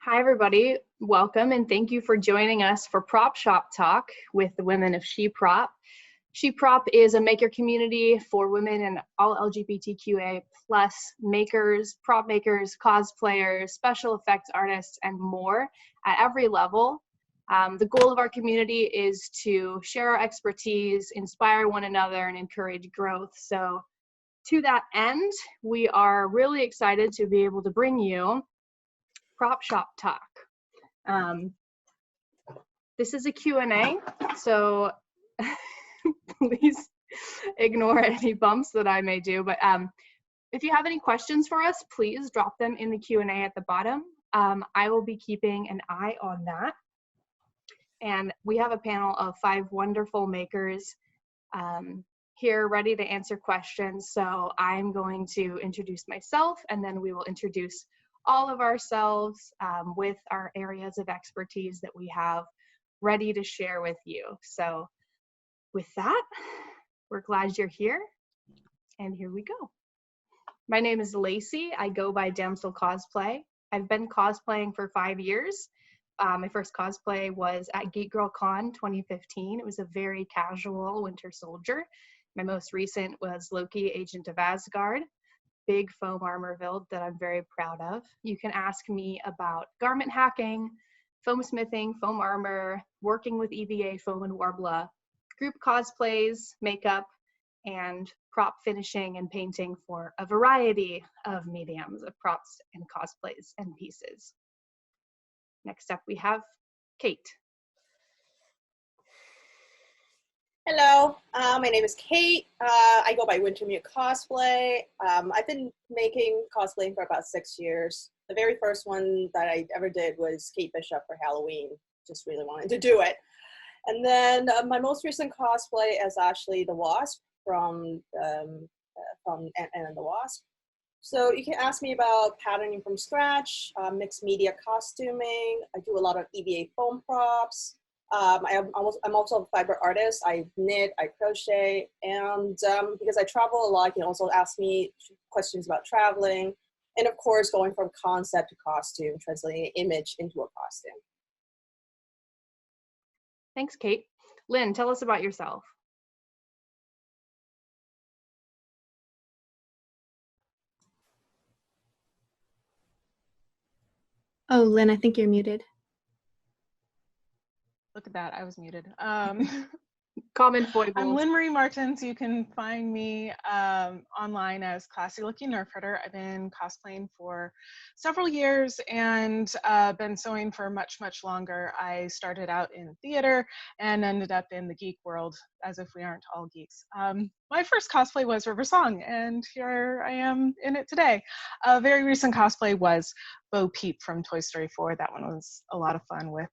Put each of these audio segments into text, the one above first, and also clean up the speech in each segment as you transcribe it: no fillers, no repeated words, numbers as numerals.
Hi, everybody. Welcome and thank you for joining us for Prop Shop Talk with the women of SheProp. SheProp is a maker community for women and all LGBTQIA plus makers, prop makers, cosplayers, special effects artists, and more at every level. The goal of our community is to share our expertise, inspire one another, and encourage growth. So to that end, we are really excited to be able to bring you Prop Shop Talk. This is a Q&A, so please ignore any bumps that I may do. But if you have any questions for us, please drop them in the Q&A at the bottom. I will be keeping an eye on that. And we have a panel of 5 wonderful makers here ready to answer questions. So I'm going to introduce myself, and then we will introduce all of ourselves with our areas of expertise that we have ready to share with you. So with that, we're glad you're here, and here we go. My name is Lacey. I go by Damsel Cosplay. I've been cosplaying for 5 years. My first cosplay was at Geek Girl Con 2015. It was a very casual Winter Soldier. My most recent was Loki, Agent of Asgard. Big foam armor build that I'm very proud of. You can ask me about garment hacking, foam smithing, foam armor, working with EVA, foam and Warbler, group cosplays, makeup, and prop finishing and painting for a variety of mediums of props and cosplays and pieces. Next up, we have Kate. Hello, my name is Kate. I go by Wintermute Cosplay. I've been making cosplaying for about 6 years. The very first one that I ever did was Kate Bishop for Halloween. Just really wanted to do it. And then my most recent cosplay is actually the Wasp from Ant-Man and the Wasp. So you can ask me about patterning from scratch, mixed media costuming. I do a lot of EVA foam props. I'm also a fiber artist. I knit, I crochet, and because I travel a lot, you can also ask me questions about traveling, and of course, going from concept to costume, translating an image into a costume. Thanks, Kate. Lynn, tell us about yourself. Oh, Lynn, I think you're muted. Look at that, I was muted. Common foibles. I'm Lynn Marie Martins. You can find me online as Classy Looking Nerf Herder. I've been cosplaying for several years and been sewing for much, much longer. I started out in theater and ended up in the geek world, as if we aren't all geeks. My first cosplay was River Song, and here I am in it today. A very recent cosplay was Bo Peep from Toy Story 4. That one was a lot of fun with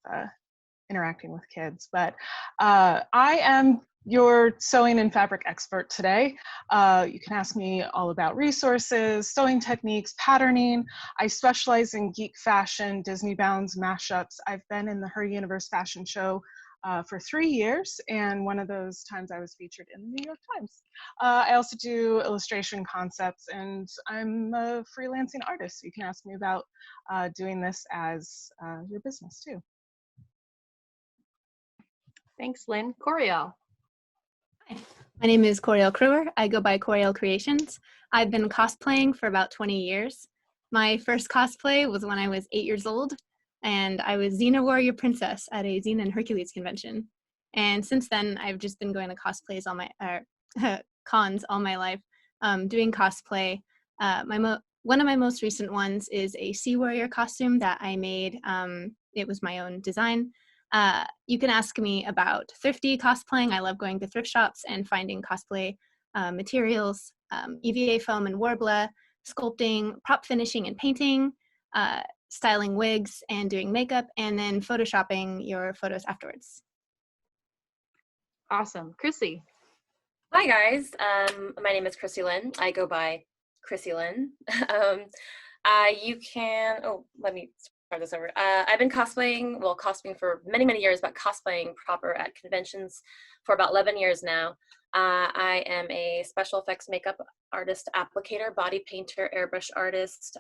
interacting with kids. But I am your sewing and fabric expert today. You can ask me all about resources, sewing techniques, patterning. I specialize in geek fashion, Disney bounds, mashups. I've been in the Her Universe fashion show for 3 years, and one of those times I was featured in the New York Times. I also do illustration concepts, and I'm a freelancing artist. So you can ask me about doing this as your business too. Thanks, Lynn. Coriel. Hi, my name is Coriel Kruger. I go by Coriel Creations. I've been cosplaying for about 20 years. My first cosplay was when I was 8 years old, and I was Xena Warrior Princess at a Xena and Hercules convention. And since then, I've just been going to cosplays cons all my life, doing cosplay. One of my most recent ones is a Sea Warrior costume that I made. It was my own design. You can ask me about thrifty cosplaying. I love going to thrift shops and finding cosplay materials, EVA foam and Warbler, sculpting, prop finishing and painting, styling wigs and doing makeup, and then photoshopping your photos afterwards. Awesome. Chrissy. Hi guys, my name is Chrissy Lynn. I go by Chrissy Lynn. You can, let me start this over. I've been cosplaying for many, many years, but cosplaying proper at conventions for about 11 years now. I am a special effects makeup artist, applicator, body painter, airbrush artist,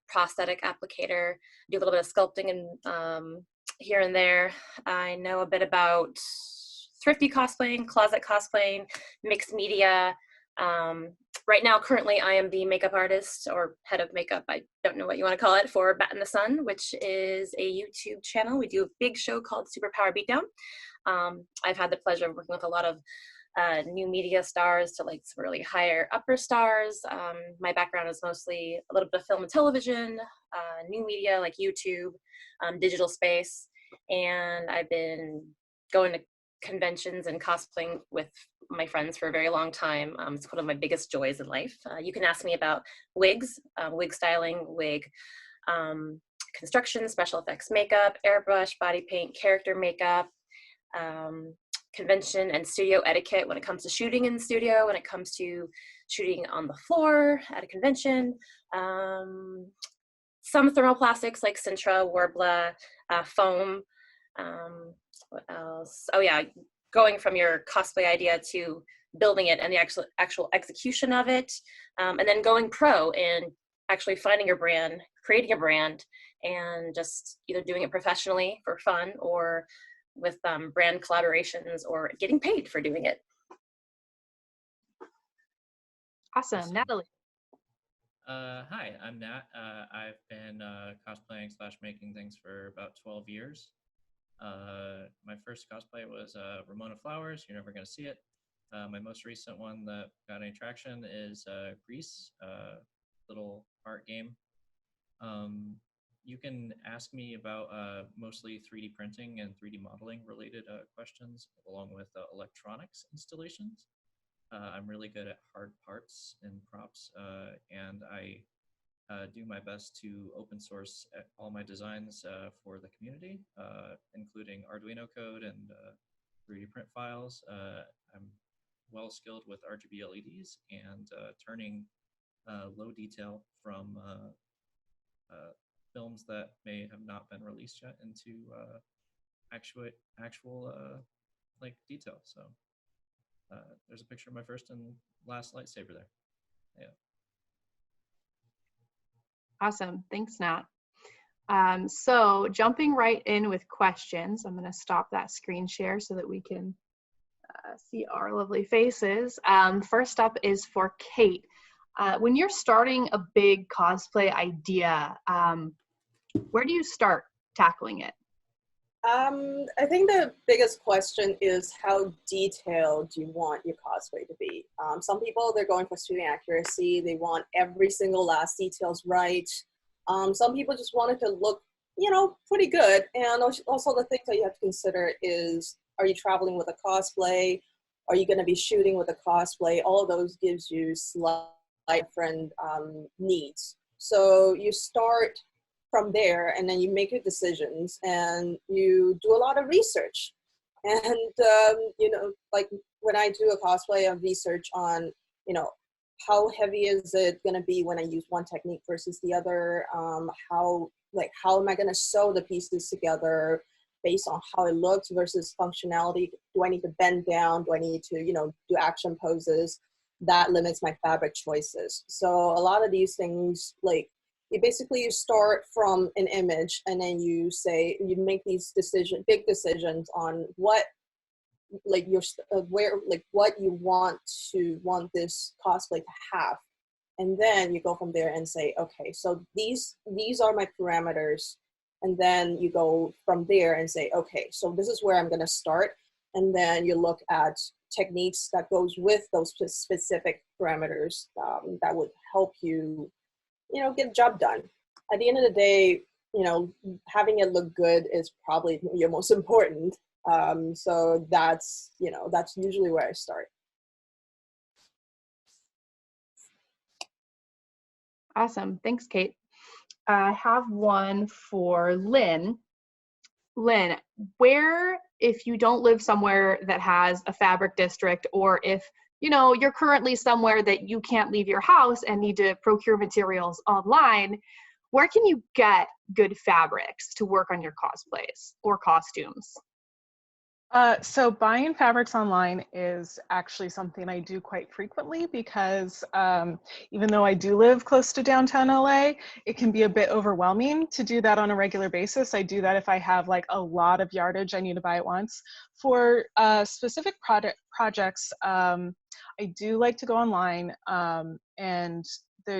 prosthetic applicator, do a little bit of sculpting and here and there. I know a bit about thrifty cosplaying, closet cosplaying, mixed media. Right now, currently, I am the makeup artist or head of makeup. I don't know what you want to call it, for Bat in the Sun, which is a YouTube channel. We do a big show called Superpower Beatdown. I've had the pleasure of working with a lot of new media stars to like some really higher upper stars. My background is mostly a little bit of film and television, new media like YouTube, digital space, and I've been going to conventions and cosplaying with my friends for a very long time. It's one of my biggest joys in life. You can ask me about wigs, wig styling, wig construction, special effects makeup, airbrush, body paint, character makeup, convention and studio etiquette when it comes to shooting in the studio, when it comes to shooting on the floor at a convention. Some thermoplastics like Sintra, Worbla, foam. What else? Oh yeah, going from your cosplay idea to building it and the actual execution of it, and then going pro and actually finding your brand, creating a brand, and just either doing it professionally for fun or with brand collaborations or getting paid for doing it. Awesome. Natalie. Hi, I'm Nat. I've been cosplaying / making things for about 12 years. My first cosplay was Ramona Flowers. You're never going to see it. My most recent one that got any traction is Grease, little art game. You can ask me about mostly 3D printing and 3D modeling related questions, along with electronics installations. I'm really good at hard parts and props, and I do my best to open source all my designs for the community, including Arduino code and 3D print files. I'm well skilled with RGB LEDs and turning low detail from films that may have not been released yet into actual like detail. So there's a picture of my first and last lightsaber there. Yeah. Awesome. Thanks, Nat. So jumping right in with questions, I'm going to stop that screen share so that we can see our lovely faces. First up is for Kate. When you're starting a big cosplay idea, where do you start tackling it? I think the biggest question is how detailed do you want your cosplay to be? Some people, they're going for shooting accuracy. They want every single last details right. Some people just want it to look, you know, pretty good. And also the things that you have to consider is, are you traveling with a cosplay? Are you going to be shooting with a cosplay? All of those gives you slightly different needs. So you start from there, and then you make your decisions, and you do a lot of research. And you know, like when I do a cosplay, I research on, you know, how heavy is it going to be when I use one technique versus the other? How am I going to sew the pieces together based on how it looks versus functionality? Do I need to bend down? Do I need to, you know, do action poses? That limits my fabric choices. So a lot of these things, like, you start from an image, and then you make these big decisions on what, like, what you want this cosplay to have. And then you go from there and say, okay, so these are my parameters. And then you go from there and say, okay, so this is where I'm going to start. And then you look at techniques that goes with those specific parameters that would help you, you know, get the job done. At the end of the day, you know, having it look good is probably your most important. So that's, you know, that's usually where I start. Awesome. Thanks, Kate. I have one for Lynn. Lynn, where, if you don't live somewhere that has a fabric district, or if, you know, you're currently somewhere that you can't leave your house and need to procure materials online, where can you get good fabrics to work on your cosplays or costumes? So buying fabrics online is actually something I do quite frequently because even though I do live close to downtown LA, it can be a bit overwhelming to do that on a regular basis. I do that if I have like a lot of yardage I need to buy at once. For specific projects, I do like to go online and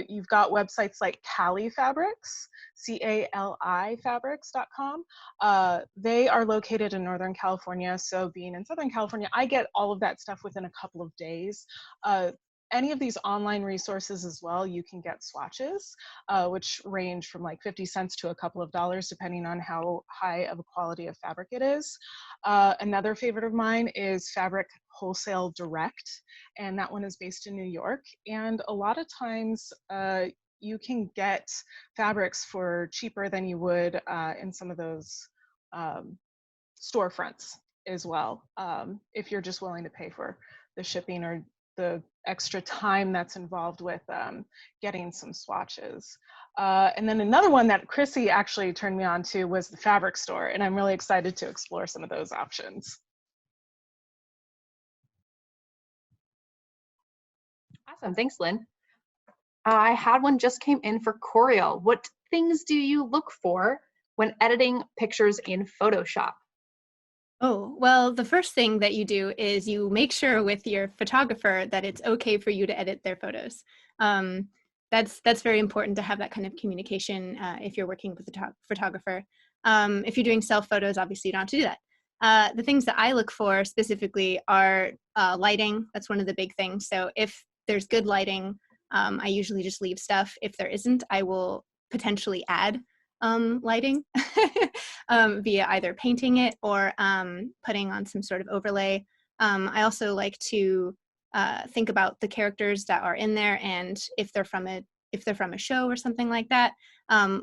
you've got websites like Cali Fabrics, CALI fabrics.com. They are located in Northern California, so being in Southern California, I get all of that stuff within a couple of days. Any of these online resources as well, you can get swatches, which range from like 50 cents to a couple of dollars, depending on how high of a quality of fabric it is. Another favorite of mine is Fabric Wholesale Direct, and that one is based in New York. And a lot of times, you can get fabrics for cheaper than you would in some of those storefronts as well, if you're just willing to pay for the shipping or the extra time that's involved with getting some swatches. And then another one that Chrissy actually turned me on to was the fabric store, and I'm really excited to explore some of those options. Awesome, thanks, Lynn. I had one just came in for Coriel. What things do you look for when editing pictures in Photoshop? Oh, well, the first thing that you do is you make sure with your photographer that it's okay for you to edit their photos. That's very important to have that kind of communication if you're working with a photographer. If you're doing self photos, obviously you don't have to do that. The things that I look for specifically are lighting. That's one of the big things. So if there's good lighting, I usually just leave stuff. If there isn't, I will potentially add lighting via either painting it or putting on some sort of overlay. I also like to think about the characters that are in there, and if they're from a show or something like that,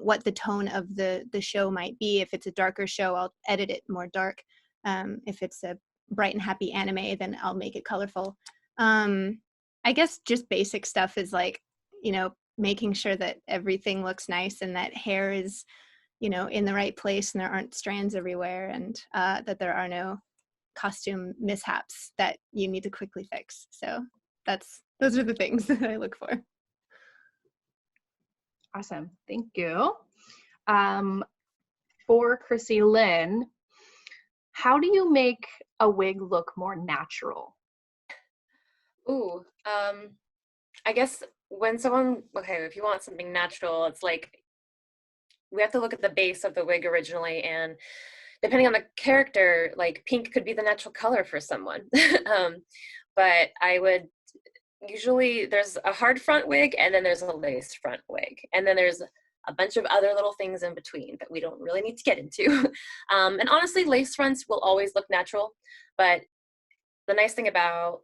what the tone of the show might be. If it's a darker show, I'll edit it more dark. If it's a bright and happy anime, then I'll make it colorful. I guess just basic stuff is like, making sure that everything looks nice and that hair is, in the right place and there aren't strands everywhere, and that there are no costume mishaps that you need to quickly fix. So those are the things that I look for. Awesome, thank you. For Chrissy Lynn, how do you make a wig look more natural? Ooh, I guess when if you want something natural, it's like we have to look at the base of the wig originally, and depending on the character, like pink could be the natural color for someone. But I would usually, there's a hard front wig and then there's a lace front wig. And then there's a bunch of other little things in between that we don't really need to get into. And honestly, lace fronts will always look natural. But the nice thing about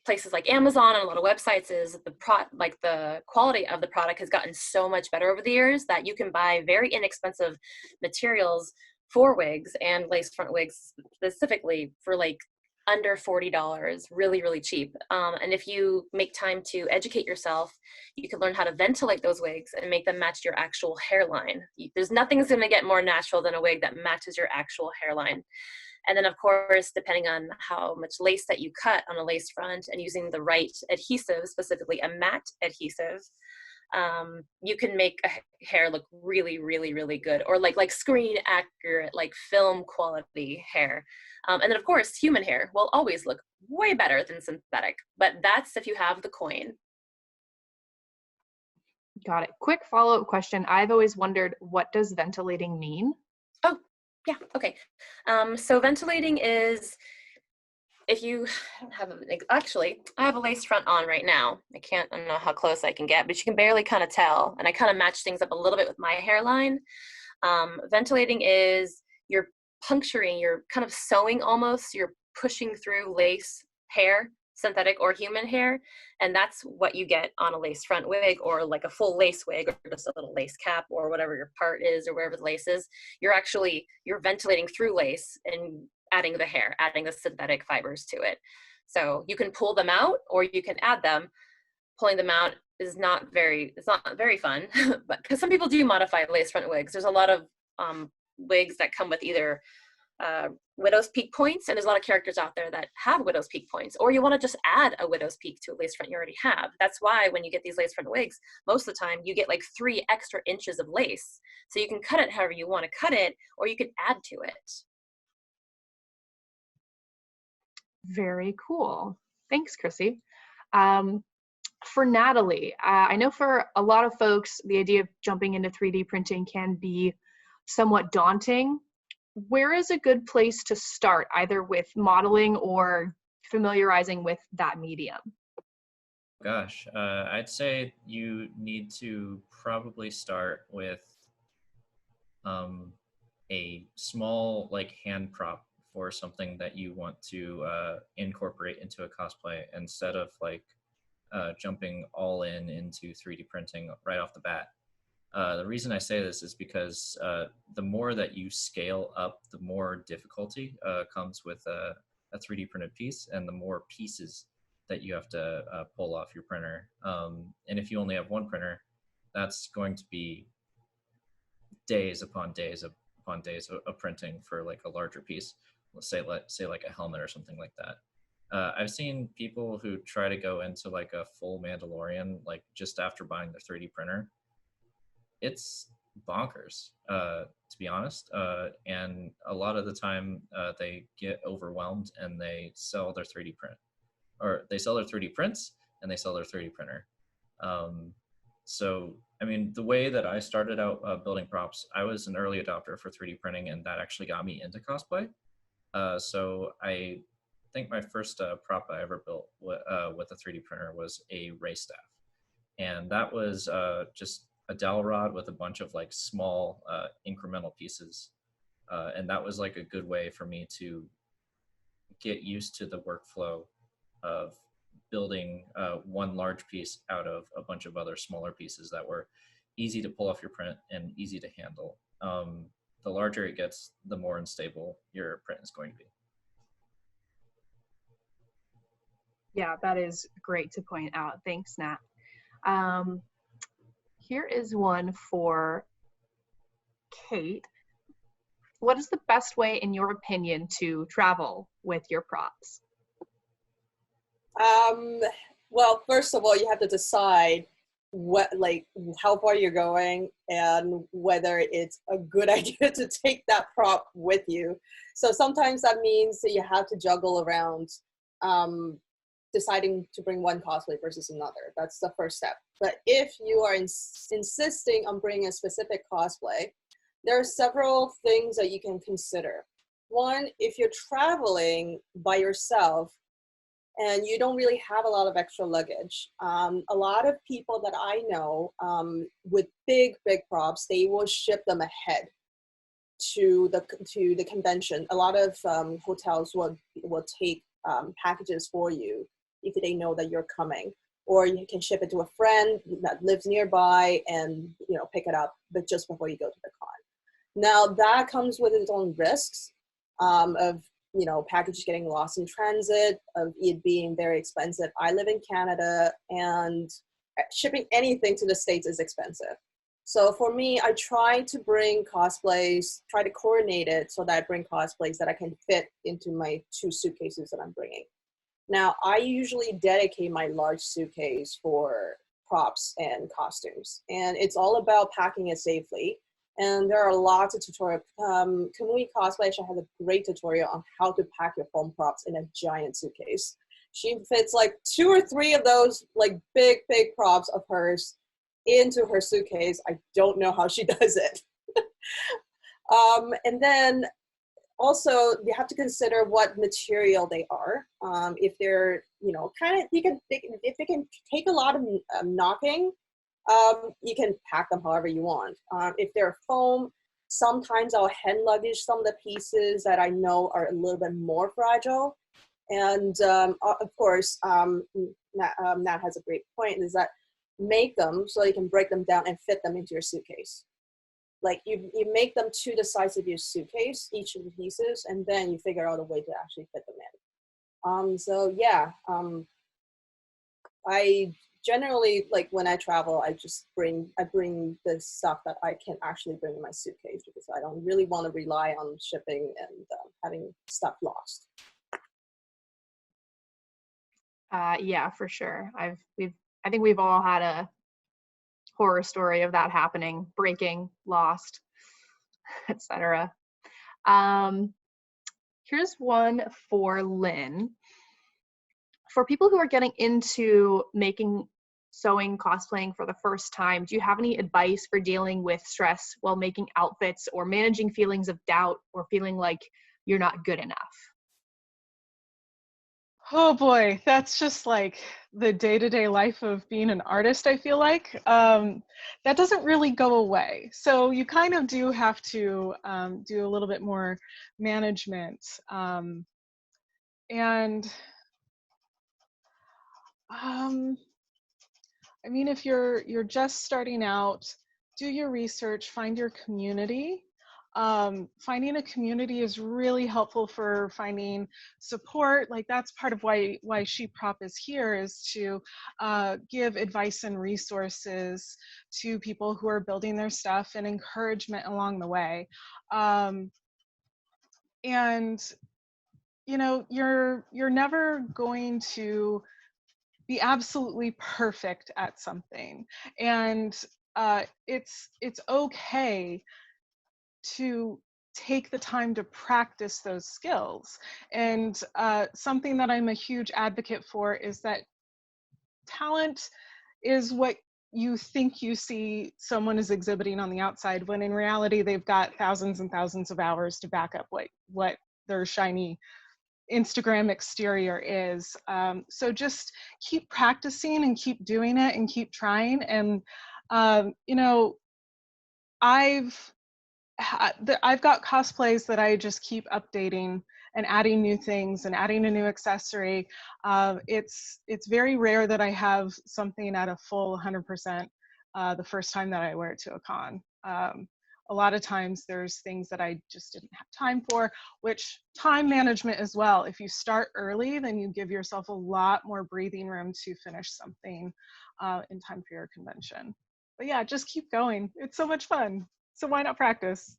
places like Amazon and a lot of websites is the quality of the product has gotten so much better over the years that you can buy very inexpensive materials for wigs and lace front wigs specifically for like under $40, really, really cheap. And if you make time to educate yourself, you can learn how to ventilate those wigs and make them match your actual hairline. There's nothing that's gonna get more natural than a wig that matches your actual hairline. And then of course, depending on how much lace that you cut on a lace front and using the right adhesive, specifically a matte adhesive, you can make a hair look really, really, really good, or like screen accurate, like film quality hair. And then of course, human hair will always look way better than synthetic, but that's if you have the coin. Got it. Quick follow-up question. I've always wondered, what does ventilating mean? Oh, yeah, okay. So ventilating is, if you have actually, I have a lace front on right now. I don't know how close I can get, but you can barely kind of tell. And I kind of match things up a little bit with my hairline. Ventilating is you're puncturing, you're kind of sewing almost, you're pushing through lace hair, synthetic or human hair. And that's what you get on a lace front wig, or like a full lace wig, or just a little lace cap, or whatever your part is, or wherever the lace is. You're ventilating through lace and adding the hair, adding the synthetic fibers to it. So you can pull them out or you can add them. Pulling them out is not very fun, but because some people do modify lace front wigs. There's a lot of wigs that come with either widow's peak points, and there's a lot of characters out there that have widow's peak points, or you want to just add a widow's peak to a lace front you already have. That's why when you get these lace front wigs, most of the time you get like 3 extra inches of lace. So you can cut it however you want to cut it, or you can add to it. Very cool. Thanks, Chrissy. For Natalie, I know for a lot of folks, the idea of jumping into 3D printing can be somewhat daunting. Where is a good place to start, either with modeling or familiarizing with that medium? Gosh, I'd say you need to probably start with a small like hand prop for something that you want to incorporate into a cosplay, instead of like jumping all into 3D printing right off the bat. The reason I say this is because the more that you scale up, the more difficulty comes with a 3D printed piece, and the more pieces that you have to pull off your printer. And if you only have one printer, that's going to be days upon days upon days of printing for like a larger piece. Let's say like a helmet or something like that. I've seen people who try to go into like a full Mandalorian like just after buying their 3D printer. It's bonkers, to be honest. And a lot of the time they get overwhelmed and they sell their 3D print, or they sell their 3D prints and they sell their 3D printer. So, I mean, the way that I started out building props, I was an early adopter for 3D printing, and that actually got me into cosplay. So I think my first prop I ever built with a 3D printer was a ray staff. And that was just a dowel rod with a bunch of like small incremental pieces. And that was like a good way for me to get used to the workflow of building one large piece out of a bunch of other smaller pieces that were easy to pull off your print and easy to handle. The larger it gets, the more unstable your print is going to be. Yeah, that is great to point out. Thanks, Nat. Here is one for Kate. What is the best way, in your opinion, to travel with your props? Well, first of all, you have to decide how far you're going and whether it's a good idea to take that prop with you. So sometimes that means that you have to juggle around deciding to bring one cosplay versus another. That's the first step. But if you are insisting on bringing a specific cosplay, there are several things that you can consider. One, if you're traveling by yourself and you don't really have a lot of extra luggage, a lot of people that I know with big props, they will ship them ahead to the convention. A lot of hotels will take packages for you if they know that you're coming, or you can ship it to a friend that lives nearby and pick it up, but just before you go to the con. Now that comes with its own risks of packages getting lost in transit, of it being very expensive. I live in Canada, and shipping anything to the States is expensive. So for me, I try to bring cosplays, try to coordinate it so that I bring cosplays that I can fit into my 2 suitcases that I'm bringing. Now, I usually dedicate my large suitcase for props and costumes, and it's all about packing it safely. And there are lots of tutorials. Kamui Cosplay actually has a great tutorial on how to pack your foam props in a giant suitcase. She fits like 2 or 3 of those like big props of hers into her suitcase. I don't know how she does it. And then also you have to consider what material they are. If they're if they can take a lot of knocking, you can pack them however you want. If they're foam, sometimes I'll hand luggage some of the pieces that I know are a little bit more fragile. And of course, Nat has a great point, is that make them so you can break them down and fit them into your suitcase. Like you make them to the size of your suitcase, each of the pieces, and then you figure out a way to actually fit them in. So yeah, I generally, like when I travel, I bring the stuff that I can actually bring in my suitcase because I don't really want to rely on shipping and having stuff lost. Yeah, for sure. I think we've all had a horror story of that happening, breaking, lost, etc. Here's one for Lynn. For people who are getting into making sewing, cosplaying for the first time, do you have any advice for dealing with stress while making outfits or managing feelings of doubt or feeling like you're not good enough? Oh boy, that's just like the day-to-day life of being an artist, I feel like. That doesn't really go away. So you kind of do have to do a little bit more management. I mean, if you're just starting out, do your research, find your community. Finding a community is really helpful for finding support. Like that's part of why SheProp is here, is to give advice and resources to people who are building their stuff and encouragement along the way. And you know, you're never going to be absolutely perfect at something, and it's okay to take the time to practice those skills. And something that I'm a huge advocate for is that talent is what you think you see someone is exhibiting on the outside, when in reality they've got thousands and thousands of hours to back up what their shiny Instagram exterior is. So just keep practicing and keep doing it and keep trying. And you know, I've got cosplays that I just keep updating and adding new things and adding a new accessory. It's very rare that I have something at a full 100% the first time that I wear it to a con. A lot of times there's things that I just didn't have time for, which time management as well. If you start early, then you give yourself a lot more breathing room to finish something in time for your convention. But yeah, just keep going. It's so much fun. So why not practice?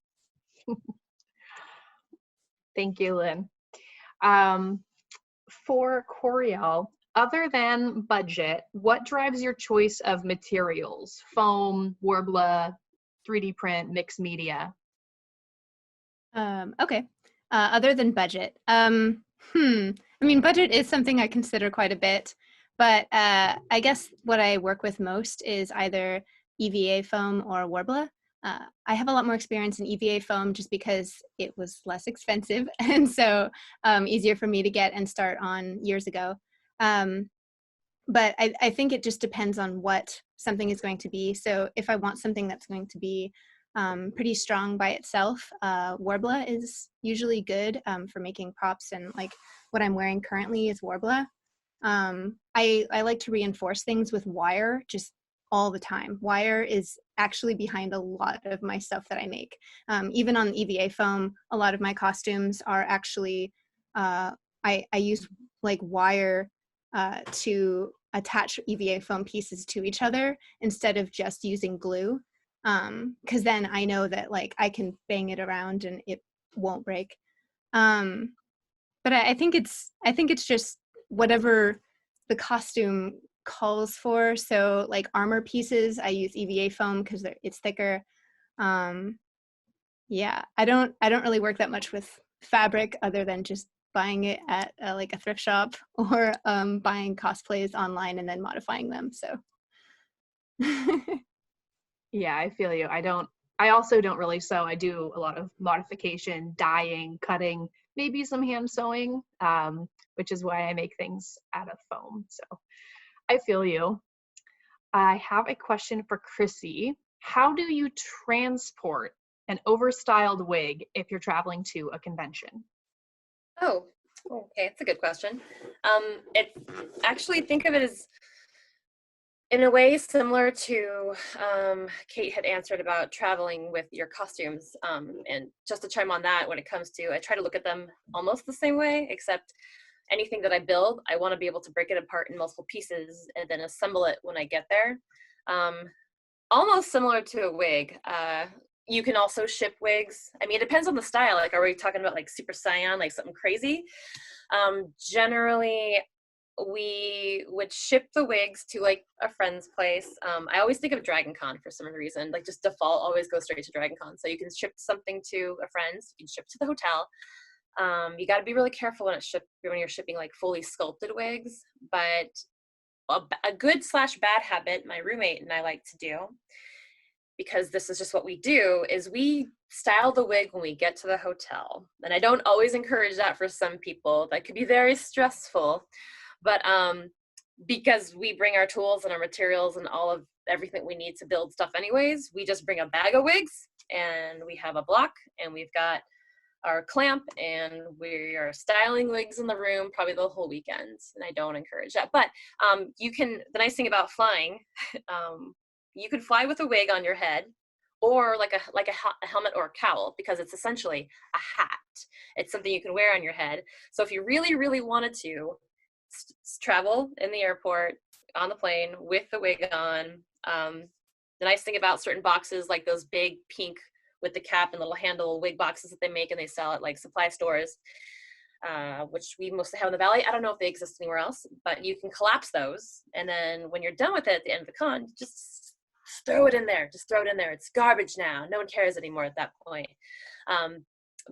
Thank you, Lynn. For Coriel, other than budget, what drives your choice of materials? Foam, Worbla, 3D print, mixed media? Okay. Other than budget, I mean, budget is something I consider quite a bit, but I guess what I work with most is either EVA foam or Worbla. I have a lot more experience in EVA foam just because it was less expensive and so easier for me to get and start on years ago. But I think it just depends on what something is going to be. So if I want something that's going to be pretty strong by itself, Worbla is usually good for making props, and like what I'm wearing currently is Worbla. I like to reinforce things with wire just all the time. Wire is actually behind a lot of my stuff that I make. Even on EVA foam, a lot of my costumes are actually, I use like wire to attach EVA foam pieces to each other instead of just using glue. Because then I know that like I can bang it around and it won't break. But I think it's just whatever the costume calls for. So like armor pieces, I use EVA foam because it's thicker. Yeah, I don't really work that much with fabric other than just buying it at like a thrift shop or buying cosplays online and then modifying them. So. Yeah, I feel you. I also don't really sew. I do a lot of modification, dyeing, cutting, maybe some hand sewing, which is why I make things out of foam. So I feel you. I have a question for Chrissy. How do you transport an overstyled wig if you're traveling to a convention? Oh, okay, that's a good question. It actually, think of it as in a way similar to Kate had answered about traveling with your costumes. And just to chime on that, when it comes to, I try to look at them almost the same way, except anything that I build, I want to be able to break it apart in multiple pieces and then assemble it when I get there. Almost similar to a wig. You can also ship wigs. I mean, it depends on the style. Like, are we talking about like super cyan, like something crazy? Generally, we would ship the wigs to like a friend's place. I always think of Dragon Con for some reason, like just default always go straight to Dragon Con. So you can ship something to a friend's, you can ship to the hotel. You got to be really careful when you're shipping like fully sculpted wigs, but a good / bad habit my roommate and I like to do, because this is just what we do, is we style the wig when we get to the hotel. And I don't always encourage that for some people. That could be very stressful, but because we bring our tools and our materials and all of everything we need to build stuff anyways, we just bring a bag of wigs and we have a block and we've got our clamp and we are styling wigs in the room probably the whole weekend. And I don't encourage that, but the nice thing about flying, you could fly with a wig on your head, or like a helmet or a cowl, because it's essentially a hat. It's something you can wear on your head. So if you really, really wanted to travel in the airport, on the plane with the wig on, the nice thing about certain boxes, like those big pink with the cap and little handle wig boxes that they make and they sell at like supply stores, which we mostly have in the Valley. I don't know if they exist anywhere else, but you can collapse those. And then when you're done with it at the end of the con, just throw it in there. Just throw it in there. It's garbage now. No one cares anymore at that point.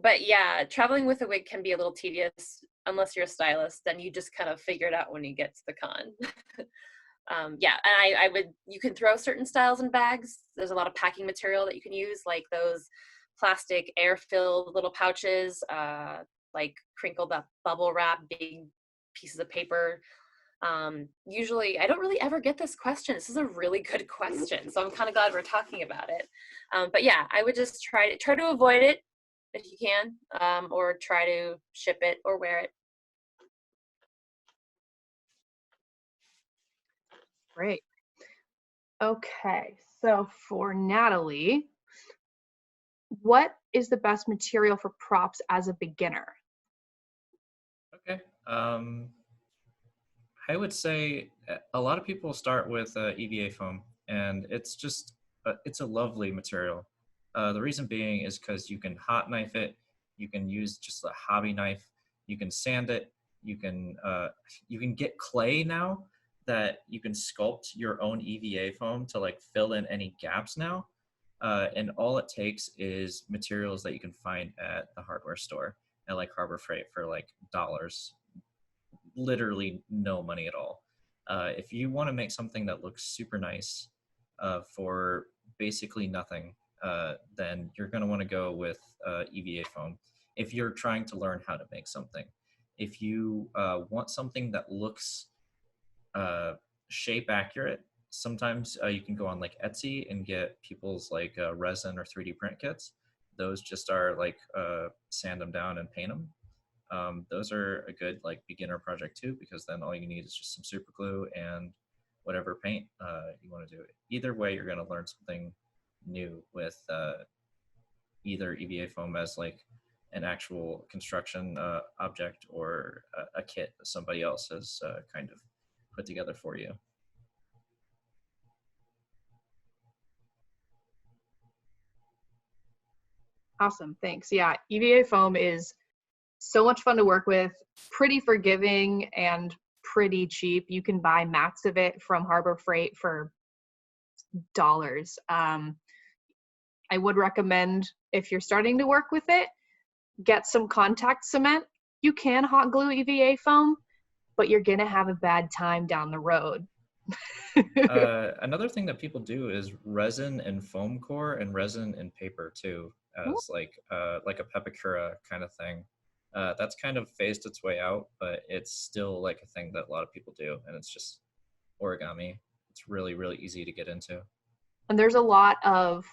But yeah, traveling with a wig can be a little tedious unless you're a stylist. Then you just kind of figure it out when you get to the con. Yeah, and you can throw certain styles in bags. There's a lot of packing material that you can use, like those plastic air-filled little pouches, like crinkled up bubble wrap, big pieces of paper. Usually, I don't really ever get this question. This is a really good question, so I'm kind of glad we're talking about it. But yeah, I would just try to avoid it if you can, or try to ship it or wear it. Great. Okay, so for Natalie, what is the best material for props as a beginner? Okay. I would say a lot of people start with EVA foam, and it's just it's a lovely material. The reason being is because you can hot knife it, you can use just a hobby knife, you can sand it, you can get clay now that you can sculpt your own EVA foam to like fill in any gaps now. And all it takes is materials that you can find at the hardware store at like Harbor Freight for like dollars, literally no money at all. If you want to make something that looks super nice for basically nothing, then you're going to want to go with EVA foam. If you're trying to learn how to make something, if you want something that looks shape accurate, sometimes you can go on like Etsy and get people's like resin or 3D print kits. Those just are like sand them down and paint them. Those are a good like beginner project too, because then all you need is just some super glue and whatever paint you want to do. Either way, you're going to learn something new with either EVA foam as like an actual construction object, or a kit that somebody else has kind of put together for you. Awesome, thanks. Yeah, EVA foam is so much fun to work with, pretty forgiving and pretty cheap. You can buy mats of it from Harbor Freight for dollars. I would recommend, if you're starting to work with it, get some contact cement. You can hot glue EVA foam, but you're gonna have a bad time down the road. Another thing that people do is resin and foam core and resin and paper too, as like a pepakura kind of thing. That's kind of phased its way out, but it's still like a thing that a lot of people do, and it's just origami. It's really, really easy to get into. And there's a lot of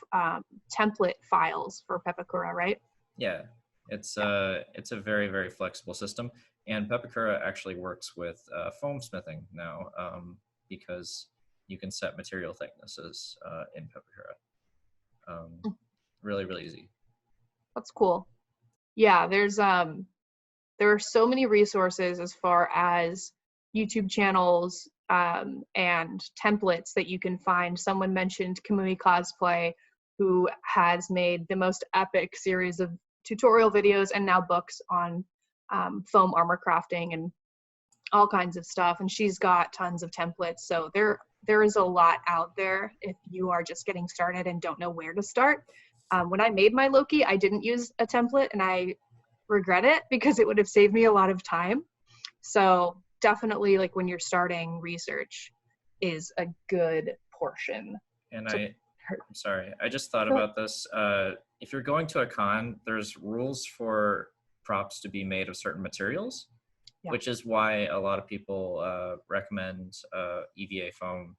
template files for pepakura, right? Yeah, it's a very, very flexible system, and pepakura actually works with foam smithing now, because you can set material thicknesses in pepakura. Really, really easy. That's cool. Yeah, there's there are so many resources as far as YouTube channels and templates that you can find. Someone mentioned Kamui Cosplay, who has made the most epic series of tutorial videos and now books on foam armor crafting and all kinds of stuff. And she's got tons of templates. So there is a lot out there if you are just getting started and don't know where to start. When I made my Loki, I didn't use a template, and I regret it because it would have saved me a lot of time. So definitely, like, when you're starting, research is a good portion. And I'm sorry, I just thought about this. If you're going to a con, there's rules for props to be made of certain materials, which is why a lot of people recommend EVA foam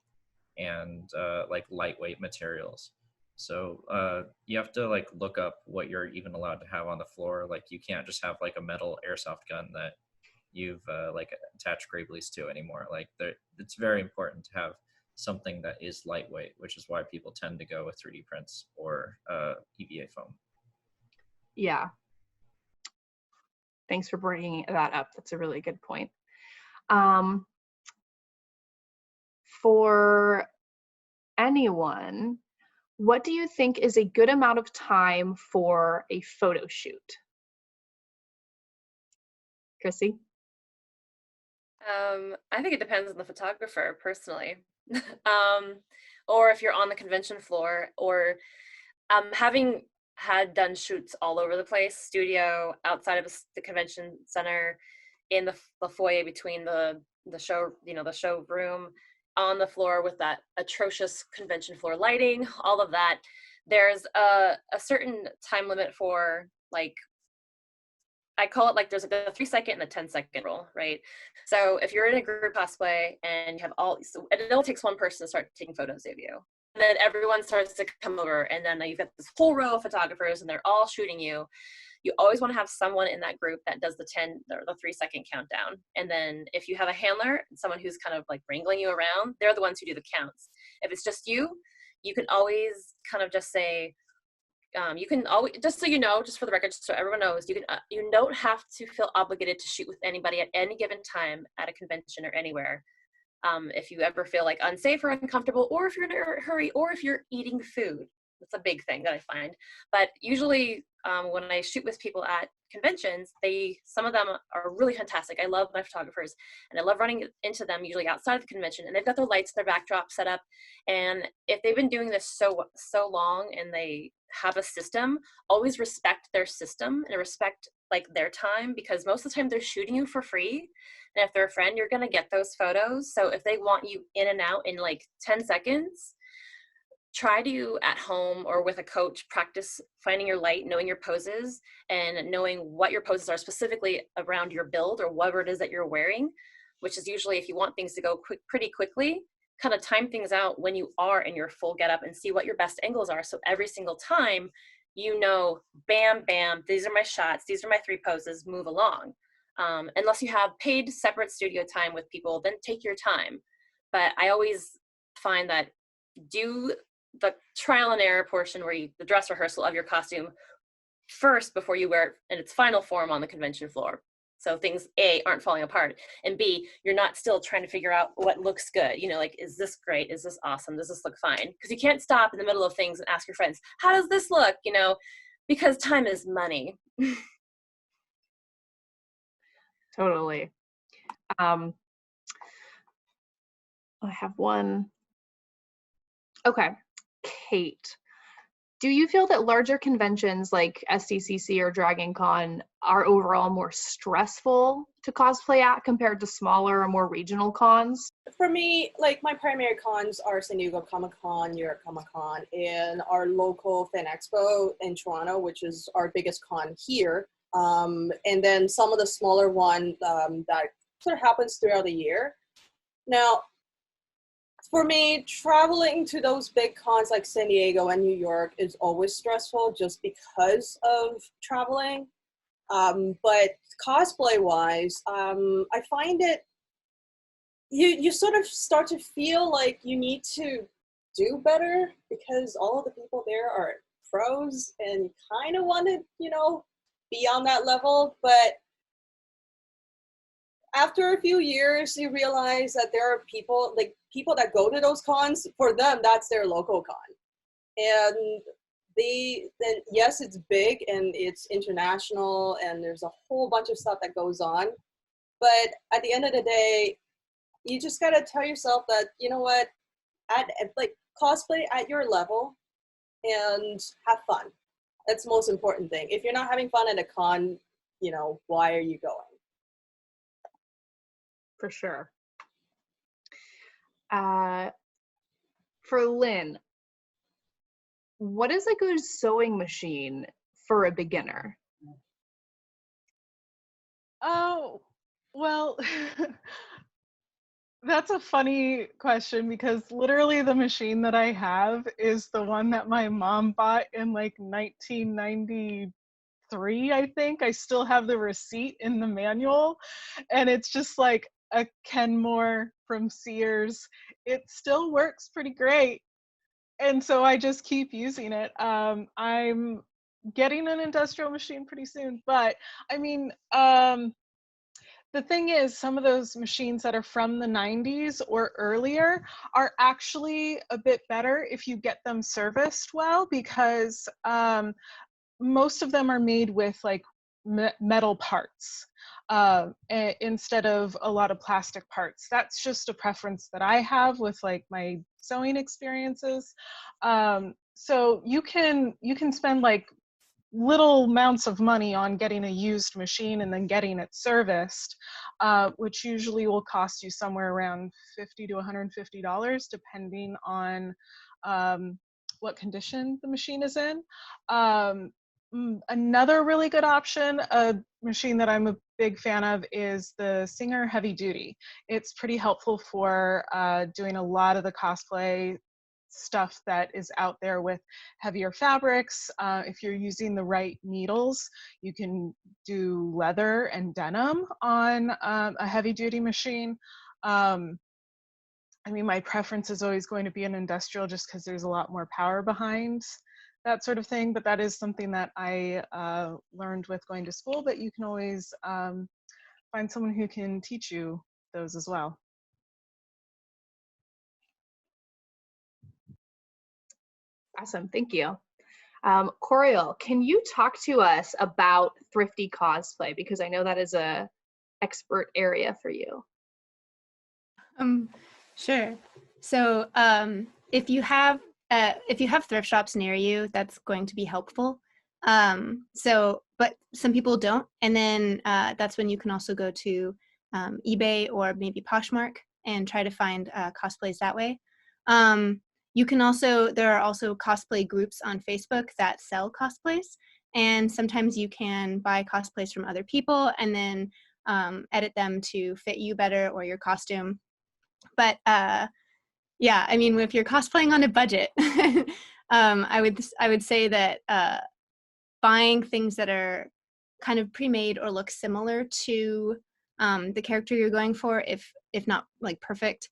and like lightweight materials. So you have to like look up what you're even allowed to have on the floor. Like you can't just have like a metal airsoft gun that you've like attached Graveleys to anymore. Like it's very important to have something that is lightweight, which is why people tend to go with 3D prints or EVA foam. Yeah. Thanks for bringing that up. That's a really good point. For anyone, what do you think is a good amount of time for a photo shoot? Chrissy? I think it depends on the photographer, personally. Or if you're on the convention floor, or having done shoots all over the place, studio, outside of the convention center, in the foyer between the show, the showroom, on the floor with that atrocious convention floor lighting, all of that. There's a certain time limit for, like, I call it, like, there's like a 3-second and a 10-second rule, right? So if you're in a group cosplay and you have and it only takes one person to start taking photos of you. And then everyone starts to come over, and then you've got this whole row of photographers and they're all shooting you. You always want to have someone in that group that does the 3-second countdown. And then if you have a handler, someone who's kind of like wrangling you around, they're the ones who do the counts. If it's just you, you can always kind of just say, you can always, just so you know, just for the record, so everyone knows, you don't have to feel obligated to shoot with anybody at any given time at a convention or anywhere. If you ever feel like unsafe or uncomfortable, or if you're in a hurry, or if you're eating food. That's a big thing that I find. But usually when I shoot with people at conventions, some of them are really fantastic. I love my photographers, and I love running into them usually outside of the convention, and they've got their lights, their backdrop set up. And if they've been doing this so long and they have a system, always respect their system and respect like their time, because most of the time they're shooting you for free. And if they're a friend, you're going to get those photos. So if they want you in and out in like 10 seconds, try to, at home or with a coach, practice finding your light, knowing your poses, and knowing what your poses are specifically around your build or whatever it is that you're wearing, which is usually, if you want things to go pretty quickly, kind of time things out when you are in your full getup and see what your best angles are. So every single time, bam, bam, these are my shots, these are my 3 poses, move along. Unless you have paid separate studio time with people, then take your time. But I always find that do the trial and error portion, where the dress rehearsal of your costume first before you wear it in its final form on the convention floor. So things, A, aren't falling apart, and B, you're not still trying to figure out what looks good. Like, is this great? Is this awesome? Does this look fine? Because you can't stop in the middle of things and ask your friends, how does this look? Because time is money. Totally. I have one. Okay, Kate, do you feel that larger conventions like SDCC or Dragon Con are overall more stressful to cosplay at compared to smaller or more regional cons? For me, like, my primary cons are San Diego Comic-Con, New York Comic-Con, and our local Fan Expo in Toronto, which is our biggest con here. And then some of the smaller ones that sort of happens throughout the year. Now, for me, traveling to those big cons like San Diego and New York is always stressful just because of traveling. But cosplay-wise, I find it, you sort of start to feel like you need to do better because all of the people there are pros and you kind of want to, be on that level. But after a few years, you realize that there are people that go to those cons. For them, that's their local con, and then yes, it's big and it's international, and there's a whole bunch of stuff that goes on. But at the end of the day, you just gotta tell yourself that, you know what, like cosplay at your level and have fun. That's the most important thing. If you're not having fun at a con, why are you going? For sure. For Lynn, what is a good sewing machine for a beginner? Oh, well, that's a funny question because literally the machine that I have is the one that my mom bought in like 1993, I think. I still have the receipt in the manual, and it's just like a Kenmore from Sears. It still works pretty great, and so I just keep using it. I'm getting an industrial machine pretty soon, but I mean, the thing is, some of those machines that are from the 90s or earlier are actually a bit better if you get them serviced well, because most of them are made with like metal parts instead of a lot of plastic parts. That's just a preference that I have with like my sewing experiences. So you can spend like little amounts of money on getting a used machine and then getting it serviced, which usually will cost you somewhere around $50 to $150, depending on what condition the machine is in. Another really good option, a machine that I'm a big fan of, is the Singer Heavy Duty. It's pretty helpful for doing a lot of the cosplay stuff that is out there with heavier fabrics. If you're using the right needles, you can do leather and denim on a heavy duty machine. I mean, my preference is always going to be an industrial just because there's a lot more power behind that sort of thing, but that is something that I learned with going to school, but you can always find someone who can teach you those as well. Awesome, thank you. Coriel, can you talk to us about thrifty cosplay? Because I know that is a expert area for you. Sure. So if you have thrift shops near you, that's going to be helpful. But some people don't, and then that's when you can also go to eBay or maybe Poshmark and try to find cosplays that way. There are also cosplay groups on Facebook that sell cosplays, and sometimes you can buy cosplays from other people and then edit them to fit you better or your costume. But yeah, I mean, if you're cosplaying on a budget, I would say that buying things that are kind of pre-made or look similar to the character you're going for, if not like perfect,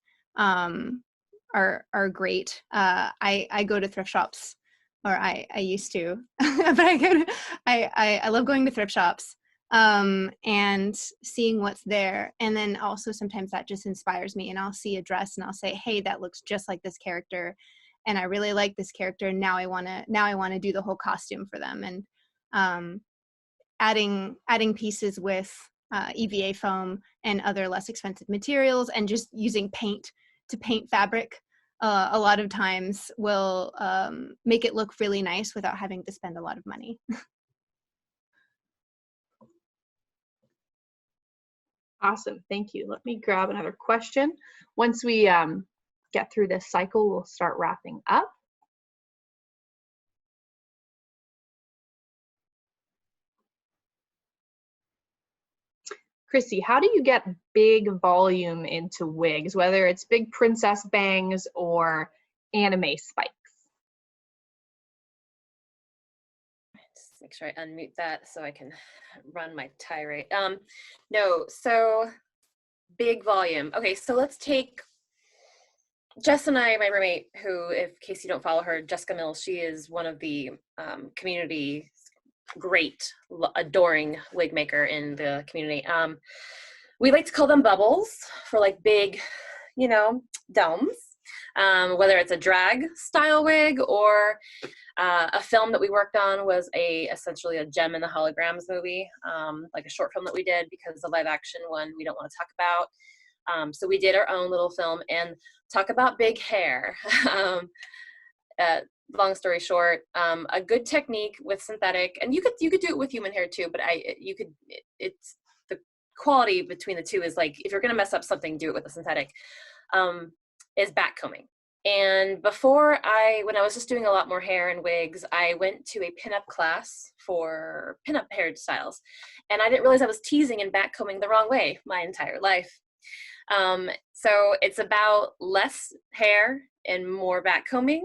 are great. I go to thrift shops, or I used to, but I love going to thrift shops and seeing what's there. And then also sometimes that just inspires me, and I'll see a dress and I'll say, hey, that looks just like this character, and I really like this character, and now I want to do the whole costume for them. And adding pieces with EVA foam and other less expensive materials, and just using paint to paint fabric a lot of times will make it look really nice without having to spend a lot of money. Awesome, thank you. Let me grab another question. Once we get through this cycle, we'll start wrapping up. Chrissy, how do you get big volume into wigs, whether it's big princess bangs or anime spikes? Just make sure I unmute that so I can run my tirade. No, so big volume. Okay, so let's take Jess and I, my roommate, who, in case you don't follow her, Jessica Mills, she is one of the community great, adoring wig maker in the community. We like to call them bubbles for like big, you know, domes. Whether it's a drag style wig or a film that we worked on was essentially a Gem in the Holograms movie, like a short film that we did, because the live action one we don't want to talk about. So we did our own little film. And talk about big hair. Long story short, a good technique with synthetic, and you could do it with human hair too, but it's the quality between the two is like, if you're gonna mess up something, do it with a synthetic, is backcombing. And when I was just doing a lot more hair and wigs, I went to a pinup class for pinup hairstyles, and I didn't realize I was teasing and backcombing the wrong way my entire life. So it's about less hair and more backcombing,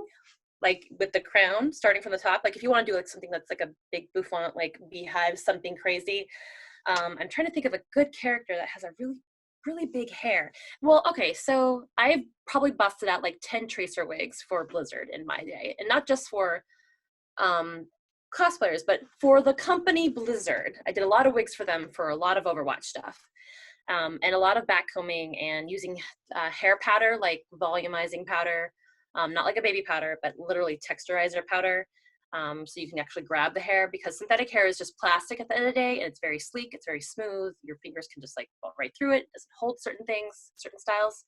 like with the crown starting from the top. Like if you want to do like something that's like a big bouffant, like beehive, something crazy. I'm trying to think of a good character that has a really, really big hair. Well, okay, so I've probably busted out like 10 tracer wigs for Blizzard in my day, and not just for cosplayers, but for the company Blizzard. I did a lot of wigs for them for a lot of Overwatch stuff. And a lot of backcombing and using hair powder, like volumizing powder, not like a baby powder, but literally texturizer powder. So you can actually grab the hair, because synthetic hair is just plastic at the end of the day, and it's very sleek, it's very smooth. Your fingers can just like fall right through it. It doesn't hold certain things, certain styles.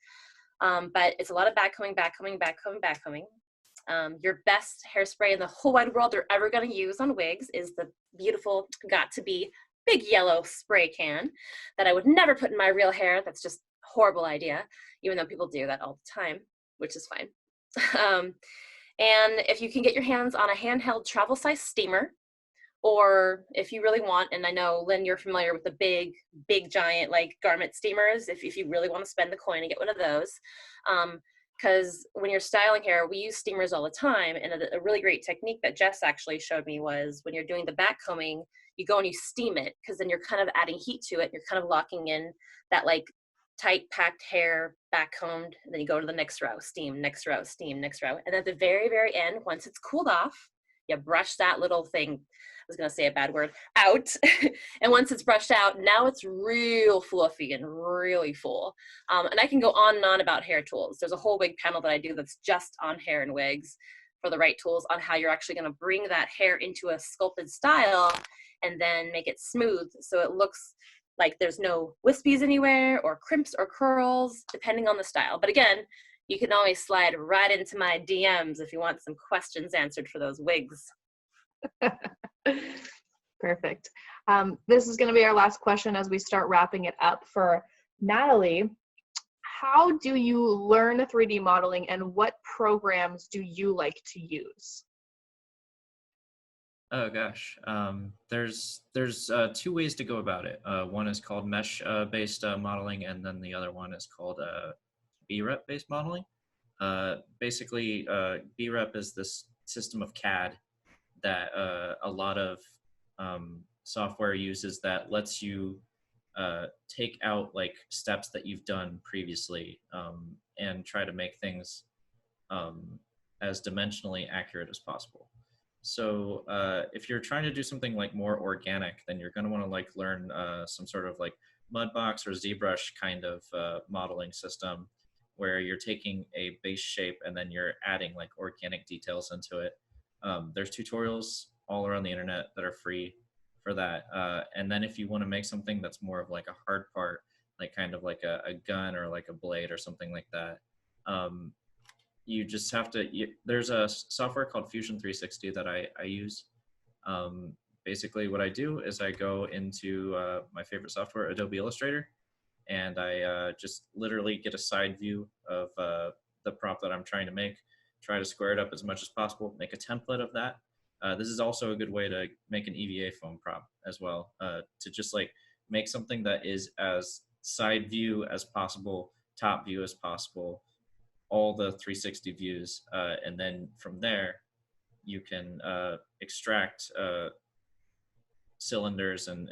But it's a lot of backcombing. Your best hairspray in the whole wide world they're ever going to use on wigs is the beautiful Got2b big yellow spray can that I would never put in my real hair. That's just a horrible idea, even though people do that all the time, which is fine. And if you can get your hands on a handheld travel size steamer, or if you really want, and I know, Lynn, you're familiar with the big giant like garment steamers, if you really want to spend the coin and get one of those. Because when you're styling hair, we use steamers all the time. And a really great technique that Jess actually showed me was when you're doing the backcombing, you go and you steam it, because then you're kind of adding heat to it. You're kind of locking in that like tight packed hair, backcombed, and then you go to the next row, steam, next row, steam, next row. And at the very, very end, once it's cooled off, you brush that little thing, I was gonna say a bad word, out. And once it's brushed out, now it's real fluffy and really full. And I can go on and on about hair tools. There's a whole wig panel that I do that's just on hair and wigs, for the right tools on how you're actually gonna bring that hair into a sculpted style and then make it smooth so it looks like there's no wispies anywhere or crimps or curls, depending on the style. But again, you can always slide right into my DMs if you want some questions answered for those wigs. Perfect. This is going to be our last question as we start wrapping it up. For Natalie, how do you learn 3D modeling, and what programs do you like to use? Oh gosh, there's two ways to go about it. One is called mesh based modeling, and then the other one is called BREP based modeling. Basically, BREP is this system of CAD that a lot of software uses, that lets you take out like steps that you've done previously and try to make things as dimensionally accurate as possible. So if you're trying to do something like more organic, then you're going to want to like learn some sort of like Mudbox or ZBrush kind of modeling system, where you're taking a base shape and then you're adding like organic details into it. There's tutorials all around the internet that are free for that. And then if you want to make something that's more of like a hard part, like kind of like a gun or like a blade or something like that, you just have to, there's a software called Fusion 360 that I use. Basically what I do is I go into my favorite software, Adobe Illustrator, and I just literally get a side view of the prop that I'm trying to make, try to square it up as much as possible, make a template of that. This is also a good way to make an EVA foam prop as well, to just like make something that is as side view as possible, top view as possible, all the 360 views, and then from there you can extract cylinders, and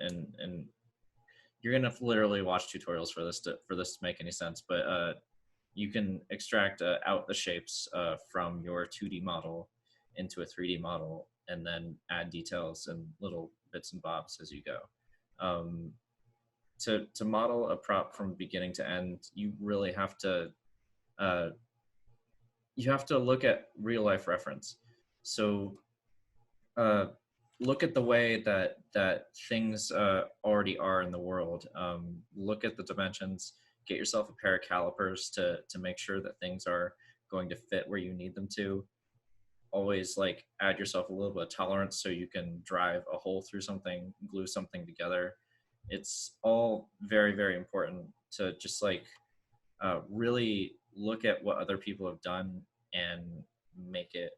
you're gonna have to literally watch tutorials for this to make any sense, but you can extract out the shapes from your 2D model into a 3D model, and then add details and little bits and bobs as you go. to model a prop from beginning to end, you really have to look at real life reference. So look at the way that things already are in the world. Look at the dimensions. Get yourself a pair of calipers to make sure that things are going to fit where you need them to. Always like add yourself a little bit of tolerance so you can drive a hole through something, glue something together. It's all very, very important to just like really look at what other people have done and make it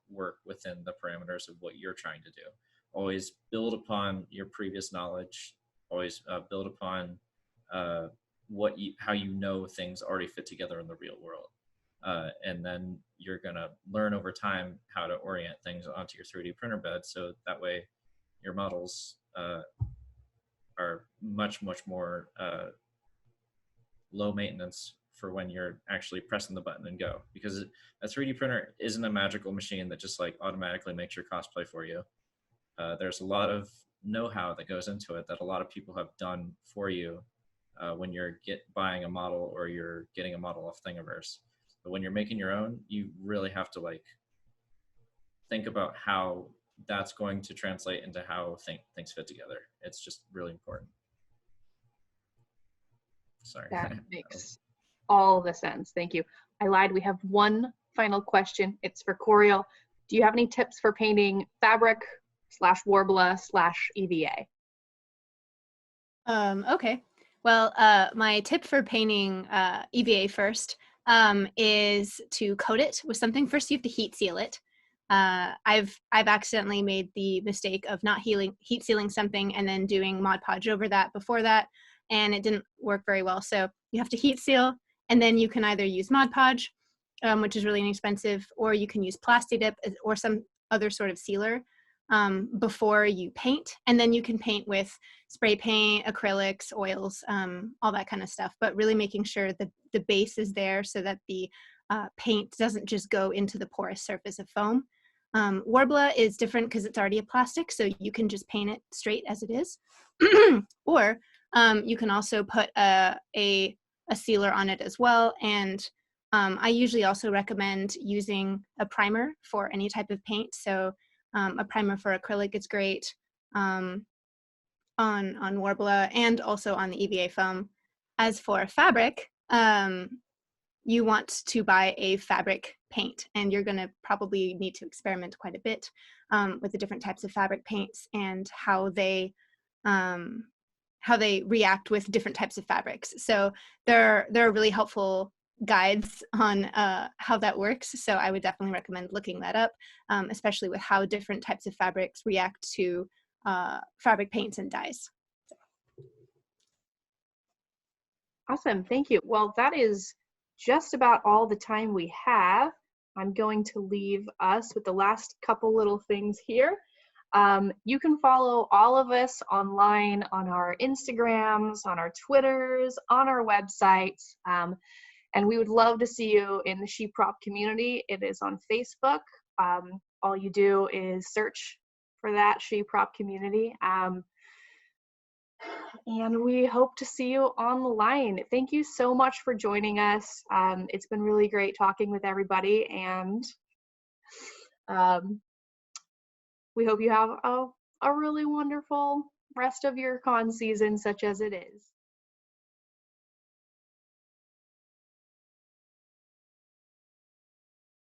work within the parameters of what you're trying to do. Always build upon your previous knowledge. Always build upon how you know things already fit together in the real world. And then you're gonna learn over time how to orient things onto your 3D printer bed, so that way your models are much, much more low maintenance for when you're actually pressing the button and go. Because a 3D printer isn't a magical machine that just like automatically makes your cosplay for you. There's a lot of know-how that goes into it that a lot of people have done for you when you're buying a model or you're getting a model off Thingiverse. But when you're making your own, you really have to like think about how that's going to translate into how things fit together. It's just really important. Sorry. That makes all the sense. Thank you. I lied. We have one final question. It's for Coriel. Do you have any tips for painting fabric /Worbla/EVA? Okay. Well, my tip for painting EVA first is to coat it with something. First, you have to heat seal it. I've accidentally made the mistake of not heat sealing something and then doing Mod Podge over that before that, and it didn't work very well. So you have to heat seal, and then you can either use Mod Podge, which is really inexpensive, or you can use Plasti-Dip or some other sort of sealer before you paint. And then you can paint with spray paint, acrylics, oils, all that kind of stuff, but really making sure that the base is there so that the paint doesn't just go into the porous surface of foam. Worbla is different because it's already a plastic, so you can just paint it straight as it is. Or you can also put a sealer on it as well. And I usually also recommend using a primer for any type of paint. So a primer for acrylic is great on Worbla and also on the EVA foam. As for fabric, you want to buy a fabric paint, and you're going to probably need to experiment quite a bit with the different types of fabric paints and how they react with different types of fabrics. So there are really helpful guides on how that works. So I would definitely recommend looking that up, especially with how different types of fabrics react to fabric paints and dyes. Awesome, thank you. Well, that is just about all the time we have. I'm going to leave us with the last couple little things here. You can follow all of us online on our Instagrams, on our Twitters, on our websites, and we would love to see you in the SheProp community. It is on Facebook. All you do is search for that SheProp community. And we hope to see you on the line. Thank you so much for joining us. It's been really great talking with everybody, and we hope you have a really wonderful rest of your con season, such as it is.